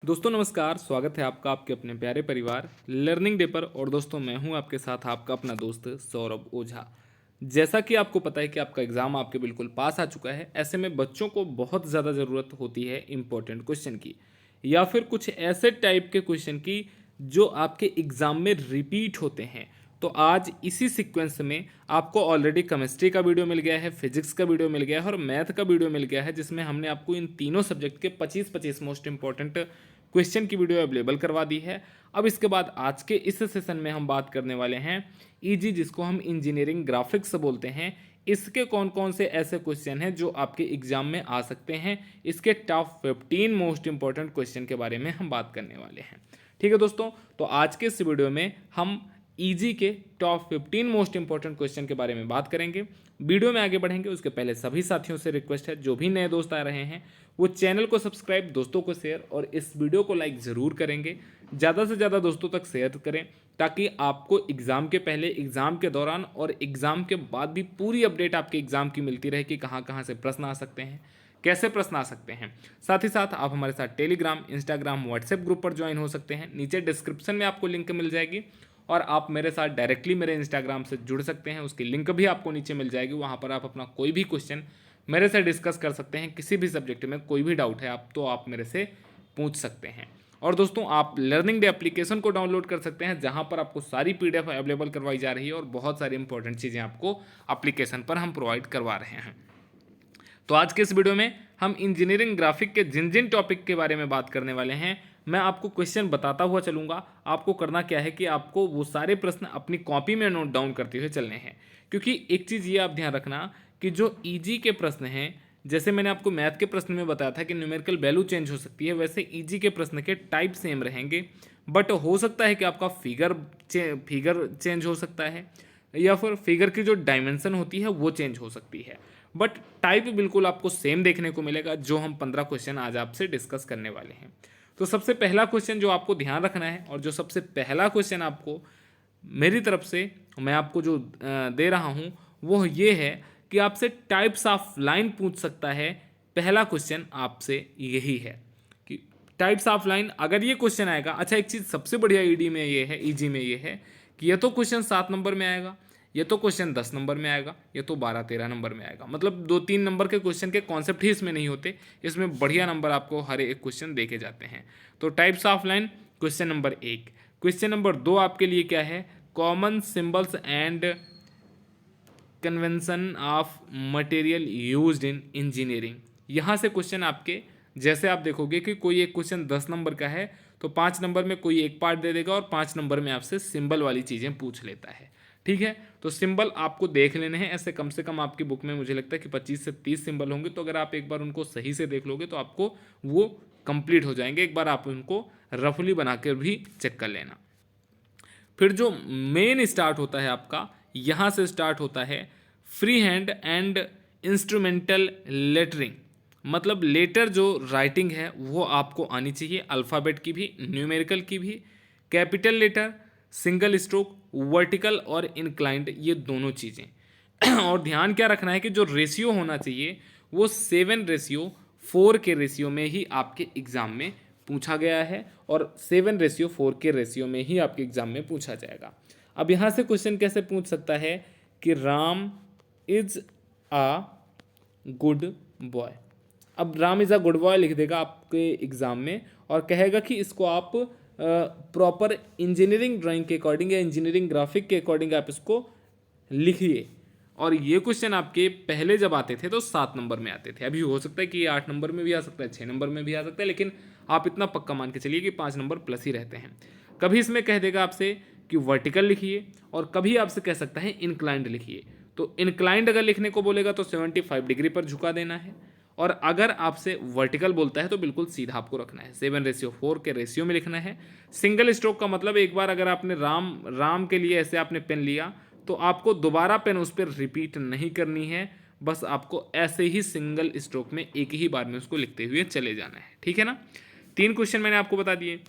दोस्तों नमस्कार, स्वागत है आपका आपके अपने प्यारे परिवार लर्निंग डे पर। और दोस्तों मैं हूं आपके साथ आपका अपना दोस्त सौरभ ओझा। जैसा कि आपको पता है कि आपका एग्ज़ाम आपके बिल्कुल पास आ चुका है, ऐसे में बच्चों को बहुत ज़्यादा ज़रूरत होती है इम्पोर्टेंट क्वेश्चन की या फिर कुछ ऐसे टाइप के क्वेश्चन की जो आपके एग्ज़ाम में रिपीट होते हैं। तो आज इसी सीक्वेंस में आपको ऑलरेडी केमिस्ट्री का वीडियो मिल गया है, फिजिक्स का वीडियो मिल गया है और मैथ का वीडियो मिल गया है, जिसमें हमने आपको इन तीनों सब्जेक्ट के 25-25 मोस्ट इंपॉर्टेंट क्वेश्चन की वीडियो अवेलेबल करवा दी है। अब इसके बाद आज के इस सेशन में हम बात करने वाले हैं ईजी, जिसको हम इंजीनियरिंग ग्राफिक्स बोलते हैं। इसके कौन कौन से ऐसे क्वेश्चन हैं जो आपके एग्जाम में आ सकते हैं, इसके टॉप 15 मोस्ट इंपॉर्टेंट क्वेश्चन के बारे में हम बात करने वाले हैं। ठीक है दोस्तों, तो आज के इस वीडियो में हम ईजी के टॉप 15 मोस्ट इंपॉर्टेंट क्वेश्चन के बारे में बात करेंगे। वीडियो में आगे बढ़ेंगे उसके पहले सभी साथियों से रिक्वेस्ट है, जो भी नए दोस्त आ रहे हैं वो चैनल को सब्सक्राइब, दोस्तों को शेयर और इस वीडियो को लाइक ज़रूर करेंगे। ज़्यादा से ज़्यादा दोस्तों तक शेयर करें ताकि आपको एग्ज़ाम के पहले, एग्ज़ाम के दौरान और एग्ज़ाम के बाद भी पूरी अपडेट आपके एग्ज़ाम की मिलती रहे कि कहाँ कहाँ से प्रश्न आ सकते हैं, कैसे प्रश्न आ सकते हैं। साथ ही साथ आप हमारे साथ टेलीग्राम, इंस्टाग्राम, व्हाट्सएप ग्रुप पर ज्वाइन हो सकते हैं। नीचे डिस्क्रिप्शन में आपको लिंक मिल जाएगी और आप मेरे साथ डायरेक्टली मेरे इंस्टाग्राम से जुड़ सकते हैं, उसकी लिंक भी आपको नीचे मिल जाएगी। वहाँ पर आप अपना कोई भी क्वेश्चन मेरे से डिस्कस कर सकते हैं। किसी भी सब्जेक्ट में कोई भी डाउट है आप मेरे से पूछ सकते हैं। और दोस्तों आप लर्निंग डे एप्लीकेशन को डाउनलोड कर सकते हैं, जहाँ पर आपको सारी PDF अवेलेबल करवाई जा रही है और बहुत सारी इंपॉर्टेंट चीज़ें आपको एप्लीकेशन पर हम प्रोवाइड करवा रहे हैं। तो आज के इस वीडियो में हम इंजीनियरिंग ग्राफिक के जिन जिन टॉपिक के बारे में बात करने वाले हैं, मैं आपको क्वेश्चन बताता हुआ चलूँगा। आपको करना क्या है कि आपको वो सारे प्रश्न अपनी कॉपी में नोट डाउन करते हुए चलने हैं, क्योंकि एक चीज़ ये आप ध्यान रखना कि जो ईजी के प्रश्न हैं, जैसे मैंने आपको मैथ के प्रश्न में बताया था कि न्यूमेरिकल वैल्यू चेंज हो सकती है, वैसे ईजी के प्रश्न के टाइप सेम रहेंगे। बट हो सकता है कि आपका फिगर चेंज हो सकता है या फिर फिगर की जो डायमेंशन होती है वो चेंज हो सकती है, बट टाइप बिल्कुल आपको सेम देखने को मिलेगा, जो हम 15 क्वेश्चन आज आपसे डिस्कस करने वाले हैं। तो सबसे पहला क्वेश्चन जो आपको ध्यान रखना है और जो सबसे पहला क्वेश्चन आपको मेरी तरफ से मैं आपको जो दे रहा हूँ वो ये है कि आपसे टाइप्स ऑफ लाइन पूछ सकता है। पहला क्वेश्चन आपसे यही है कि टाइप्स ऑफ लाइन, अगर ये क्वेश्चन आएगा। अच्छा, एक चीज़ सबसे बढ़िया ईडी में ये है, ईजी में ये है कि ये तो क्वेश्चन 7 नंबर में आएगा, ये तो क्वेश्चन 10 नंबर में आएगा, ये तो 12-13 नंबर में आएगा। मतलब 2-3 नंबर के क्वेश्चन के कॉन्सेप्ट ही इसमें नहीं होते, इसमें बढ़िया नंबर आपको हर एक क्वेश्चन देखे जाते हैं। तो types of line question number 1। Question number 2 आपके लिए क्या है? Common symbols and convention of material used in engineering. यहाँ से क्वेश्चन आपके, जैसे आप देखोगे कि कोई एक क्वेश्चन 10 नंबर का है तो 5 नंबर में कोई एक पार्ट दे देगा और 5 नंबर में आपसे सिंबल वाली चीज़ें पूछ लेता है। ठीक है, तो सिंबल आपको देख लेने हैं। ऐसे कम से कम आपकी बुक में मुझे लगता है कि 25 से 30 सिंबल होंगे, तो अगर आप एक बार उनको सही से देख लोगे तो आपको वो कंप्लीट हो जाएंगे। एक बार आप उनको रफली बना कर भी चेक कर लेना। फिर जो मेन स्टार्ट होता है आपका, यहाँ से स्टार्ट होता है free hand and instrumental lettering. मतलब लेटर जो राइटिंग है वो आपको आनी चाहिए, अल्फ़ाबेट की भी, न्यूमेरिकल की भी, capital letter, single stroke, vertical और इंक्लाइंड, ये दोनों चीज़ें। और ध्यान क्या रखना है कि जो रेशियो होना चाहिए वो 7:4 के रेशियो में ही आपके एग्ज़ाम में पूछा गया है और 7:4 के रेशियो में ही आपके एग्ज़ाम में पूछा जाएगा। अब यहाँ से क्वेश्चन कैसे पूछ सकता है कि Ram is a good boy. अब Ram is a good boy लिख देगा आपके एग्ज़ाम में और कहेगा कि इसको आप प्रॉपर इंजीनियरिंग ड्राइंग के अकॉर्डिंग या इंजीनियरिंग ग्राफिक के अकॉर्डिंग आप इसको लिखिए। और ये क्वेश्चन आपके पहले जब आते थे तो 7 नंबर में आते थे, अभी हो सकता है कि 8 नंबर में भी आ सकता है, 6 नंबर में भी आ सकता है, लेकिन आप इतना पक्का मान के चलिए कि 5 नंबर प्लस ही रहते हैं। कभी इसमें कह देगा आपसे कि वर्टिकल लिखिए और कभी आपसे कह सकता है इंक्लाइंड लिखिए। तो इंक्लाइंड अगर लिखने को बोलेगा तो 75 डिग्री पर झुका देना है, और अगर आपसे वर्टिकल बोलता है तो बिल्कुल सीधा आपको रखना है, 7:4 के रेशियो में लिखना है। सिंगल स्ट्रोक का मतलब एक बार अगर आपने राम के लिए ऐसे आपने पेन लिया तो आपको दोबारा पेन उस पर रिपीट नहीं करनी है, बस आपको ऐसे ही सिंगल स्ट्रोक में एक ही बार में उसको लिखते हुए चले जाना है। ठीक है ना, 3 क्वेश्चन मैंने आपको बता दिए।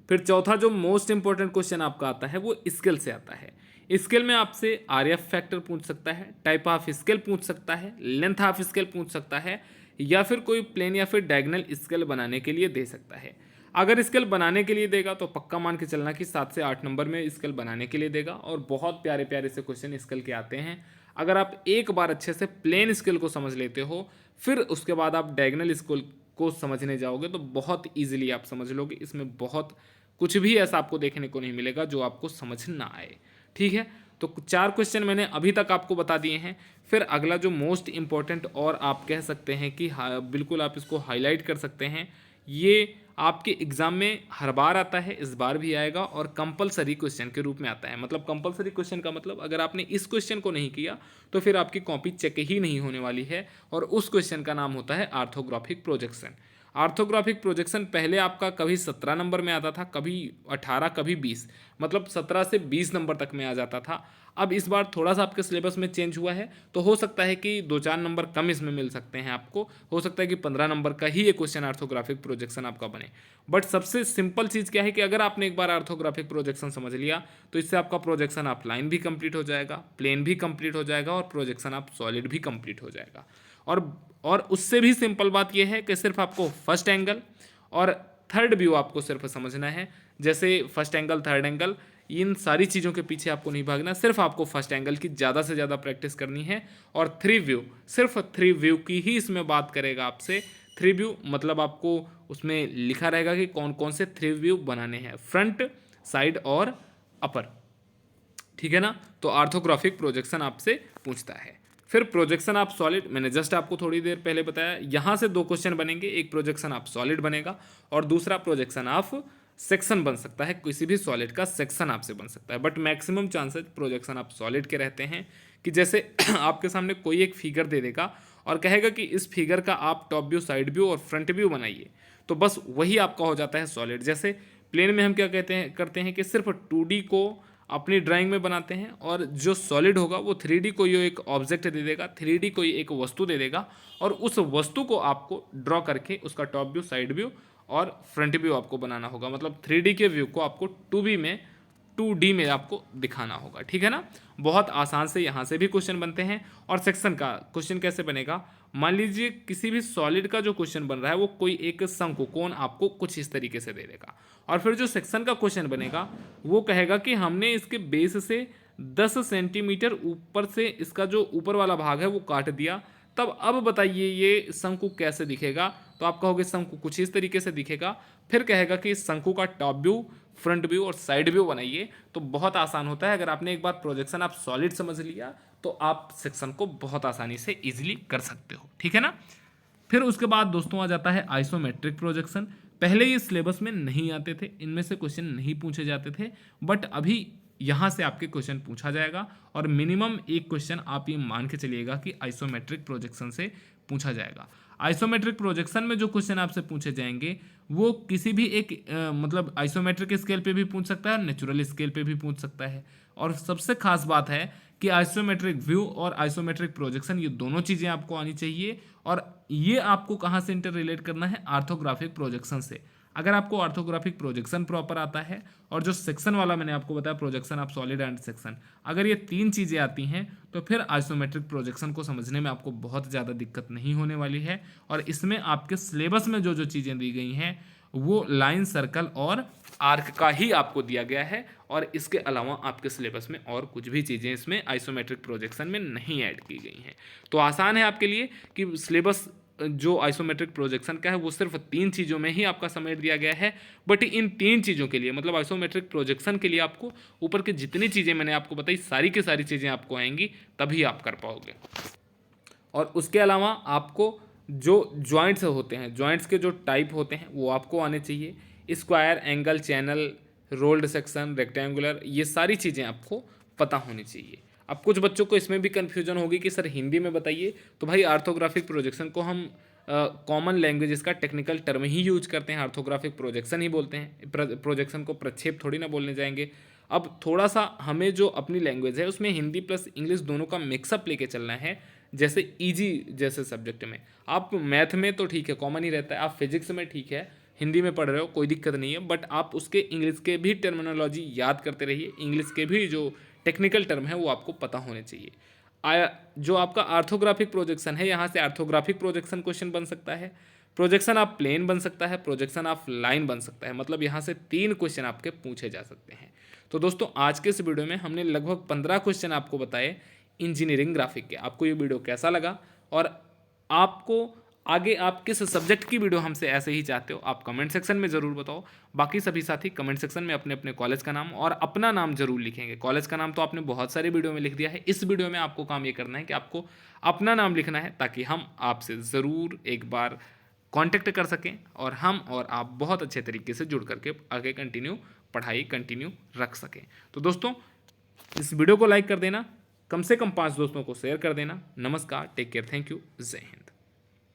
फिर चौथा जो मोस्ट इंपॉर्टेंट क्वेश्चन आपका आता है वो स्केल से आता है। स्केल में आपसे RF फैक्टर पूछ सकता है, टाइप ऑफ स्केल पूछ सकता है, लेंथ ऑफ स्केल पूछ सकता है, या फिर कोई प्लेन या फिर डायगोनल स्केल बनाने के लिए दे सकता है। अगर स्केल बनाने के लिए देगा तो पक्का मान के चलना कि 7 से 8 नंबर में स्केल बनाने के लिए देगा, और बहुत प्यारे प्यारे से क्वेश्चन स्केल के आते हैं। अगर आप एक बार अच्छे से प्लेन स्केल को समझ लेते हो, फिर उसके बाद आप डायगोनल स्केल को समझने जाओगे तो बहुत ईजिली आप समझ लोगे। इसमें बहुत कुछ भी ऐसा आपको देखने को नहीं मिलेगा जो आपको समझ ना आए। ठीक है, तो 4 क्वेश्चन मैंने अभी तक आपको बता दिए हैं। फिर अगला जो मोस्ट इम्पॉर्टेंट, और आप कह सकते हैं कि बिल्कुल आप इसको हाईलाइट कर सकते हैं, ये आपके एग्जाम में हर बार आता है, इस बार भी आएगा, और कंपलसरी क्वेश्चन के रूप में आता है। मतलब कंपलसरी क्वेश्चन का मतलब अगर आपने इस क्वेश्चन को नहीं किया तो फिर आपकी कॉपी चेक ही नहीं होने वाली है, और उस क्वेश्चन का नाम होता है ऑर्थोग्राफिक प्रोजेक्शन। ऑर्थोग्राफिक प्रोजेक्शन पहले आपका कभी 17 नंबर में आता था, कभी 18, कभी 20, मतलब 17 से 20 नंबर तक में आ जाता था। अब इस बार थोड़ा सा आपके सिलेबस में चेंज हुआ है, तो हो सकता है कि 2-4 नंबर कम इसमें मिल सकते हैं आपको। हो सकता है कि 15 नंबर का ही ये क्वेश्चन ऑर्थोग्राफिक प्रोजेक्शन आपका बने। बट सबसे सिंपल चीज़ क्या है कि अगर आपने एक बार ऑर्थोग्राफिक प्रोजेक्शन समझ लिया तो इससे आपका प्रोजेक्शन ऑफ लाइन भी कंप्लीट हो जाएगा, प्लेन भी कंप्लीट हो जाएगा, और प्रोजेक्शन ऑफ सॉलिड भी कंप्लीट हो जाएगा। और उससे भी सिंपल बात यह है कि सिर्फ आपको फर्स्ट एंगल और थर्ड व्यू आपको सिर्फ समझना है। जैसे फर्स्ट एंगल, थर्ड एंगल, इन सारी चीज़ों के पीछे आपको नहीं भागना, सिर्फ आपको फर्स्ट एंगल की ज़्यादा से ज़्यादा प्रैक्टिस करनी है। और थ्री व्यू, सिर्फ थ्री व्यू की ही इसमें बात करेगा आपसे। थ्री व्यू मतलब आपको उसमें लिखा रहेगा कि कौन कौन से थ्री व्यू बनाने हैं, फ्रंट, साइड और अपर। ठीक है ना, तो ऑर्थोग्राफिक प्रोजेक्शन आपसे पूछता है। फिर प्रोजेक्शन ऑफ सॉलिड, मैंने जस्ट आपको थोड़ी देर पहले बताया, यहाँ से 2 क्वेश्चन बनेंगे। एक प्रोजेक्शन ऑफ सॉलिड बनेगा और दूसरा प्रोजेक्शन ऑफ सेक्शन बन सकता है। किसी भी सॉलिड का सेक्शन आपसे बन सकता है, but maximum chances projection of solid के रहते हैं। कि जैसे आपके सामने कोई एक फिगर दे देगा और कहेगा कि इस फिगर का आप टॉप व्यू, साइड व्यू और फ्रंट व्यू बनाइए, तो बस वही आपका हो जाता है सॉलिड। जैसे प्लेन में हम क्या करते हैं कि सिर्फ 2D को अपनी ड्राइंग में बनाते हैं, और जो सॉलिड होगा वो 3D को ये एक ऑब्जेक्ट दे देगा, 3D को ये एक वस्तु दे देगा, और उस वस्तु को आपको ड्रॉ करके उसका टॉप व्यू, साइड व्यू और फ्रंट व्यू आपको बनाना होगा। मतलब 3D के व्यू को आपको 2D में आपको दिखाना होगा। ठीक है ना, बहुत आसान से यहाँ से भी क्वेश्चन बनते हैं। और सेक्शन का क्वेश्चन कैसे बनेगा, मान लीजिए किसी भी सॉलिड का जो क्वेश्चन बन रहा है वो कोई एक शंकुकोण आपको कुछ इस तरीके से दे देगा, और फिर जो सेक्शन का क्वेश्चन बनेगा वो कहेगा कि हमने इसके बेस से 10 सेंटीमीटर ऊपर से इसका जो ऊपर वाला भाग है वो काट दिया, तब अब बताइए ये शंकु कैसे दिखेगा। तो आप कहोगे शंकु कुछ इस तरीके से दिखेगा। फिर कहेगा कि इस शंकु का टॉप व्यू, फ्रंट व्यू और साइड व्यू बनाइए। तो बहुत आसान होता है, अगर आपने एक बार प्रोजेक्शन आप सॉलिड समझ लिया तो आप सेक्शन को बहुत आसानी से इजीली कर सकते हो। ठीक है ना, फिर उसके बाद दोस्तों आ जाता है आइसोमेट्रिक प्रोजेक्शन। पहले ये सिलेबस में नहीं आते थे, इनमें से क्वेश्चन नहीं पूछे जाते थे, बट अभी यहाँ से आपके क्वेश्चन पूछा जाएगा, और मिनिमम एक क्वेश्चन आप ये मान के चलिएगा कि आइसोमेट्रिक प्रोजेक्शन से पूछा जाएगा। आइसोमेट्रिक प्रोजेक्शन में जो क्वेश्चन आपसे पूछे जाएंगे वो किसी भी एक मतलब आइसोमेट्रिक स्केल पे भी पूछ सकता है, नेचुरल स्केल पे भी पूछ सकता है। और सबसे खास बात है कि आइसोमेट्रिक व्यू और आइसोमेट्रिक प्रोजेक्शन, ये दोनों चीज़ें आपको आनी चाहिए, और ये आपको कहाँ से इंटर रिलेट करना है, ऑर्थोग्राफिक प्रोजेक्शन से। अगर आपको ऑर्थोग्राफिक प्रोजेक्शन प्रॉपर आता है, और जो सेक्शन वाला मैंने आपको बताया projection of solid and section, अगर ये 3 चीज़ें आती हैं तो फिर आइसोमेट्रिक प्रोजेक्शन को समझने में आपको बहुत ज़्यादा दिक्कत नहीं होने वाली है। और इसमें आपके सिलेबस में जो जो चीज़ें दी गई हैं वो लाइन, सर्कल और आर्क का ही आपको दिया गया है, और इसके अलावा आपके सिलेबस में और कुछ भी चीज़ें इसमें आइसोमेट्रिक प्रोजेक्शन में नहीं ऐड की गई हैं। तो आसान है आपके लिए कि सिलेबस जो आइसोमेट्रिक प्रोजेक्शन का है वो सिर्फ 3 चीज़ों में ही आपका समेट दिया गया है। बट इन 3 चीज़ों के लिए, मतलब आइसोमेट्रिक प्रोजेक्शन के लिए, आपको ऊपर की जितनी चीज़ें मैंने आपको बताई सारी की सारी चीज़ें आपको आएंगी, तभी आप कर पाओगे। और उसके अलावा आपको जो जॉइंट्स होते हैं, जॉइंट्स के जो टाइप होते हैं वो आपको आने चाहिए। Square, angle, channel, rolled section, rectangular, ये सारी चीज़ें आपको पता होनी चाहिए। अब कुछ बच्चों को इसमें भी कन्फ्यूजन होगी कि सर हिंदी में बताइए, तो भाई ऑर्थोग्राफिक प्रोजेक्शन को हम कॉमन लैंग्वेज इसका टेक्निकल टर्म ही यूज करते हैं, ऑर्थोग्राफिक प्रोजेक्शन ही बोलते हैं। प्रोजेक्शन को प्रक्षेप थोड़ी ना बोलने जाएंगे। अब थोड़ा सा हमें जो अपनी लैंग्वेज है उसमें हिंदी प्लस इंग्लिश दोनों का मिक्सअप लेके चलना है। जैसे इजी जैसे सब्जेक्ट में, आप मैथ में तो ठीक है कॉमन ही रहता है, आप फिजिक्स में ठीक है हिंदी में पढ़ रहे हो कोई दिक्कत नहीं है, बट आप उसके इंग्लिश के भी टर्मिनोलॉजी याद करते रहिए। इंग्लिश के भी जो टेक्निकल टर्म है वो आपको पता होने चाहिए। जो आपका आर्थोग्राफिक प्रोजेक्शन है, यहाँ से आर्थोग्राफिक प्रोजेक्शन क्वेश्चन बन सकता है, प्रोजेक्शन ऑफ प्लेन बन सकता है, प्रोजेक्शन ऑफ लाइन बन सकता है। मतलब यहाँ से 3 क्वेश्चन आपके पूछे जा सकते हैं। तो दोस्तों आज के इस वीडियो में हमने लगभग 15 क्वेश्चन आपको बताए इंजीनियरिंग ग्राफिक के। आपको ये वीडियो कैसा लगा और आपको आगे आप किस सब्जेक्ट की वीडियो हमसे ऐसे ही चाहते हो, आप कमेंट सेक्शन में ज़रूर बताओ। बाकी सभी साथी कमेंट सेक्शन में अपने अपने कॉलेज का नाम और अपना नाम जरूर लिखेंगे। कॉलेज का नाम तो आपने बहुत सारी वीडियो में लिख दिया है, इस वीडियो में आपको काम ये करना है कि आपको अपना नाम लिखना है, ताकि हम आपसे ज़रूर एक बार कांटेक्ट कर सकें और हम और आप बहुत अच्छे तरीके से जुड़ करके आगे पढ़ाई कंटिन्यू रख सकें। तो दोस्तों इस वीडियो को लाइक कर देना, कम से कम 5 दोस्तों को शेयर कर देना। नमस्कार, टेक केयर, थैंक यू, जय हिंद।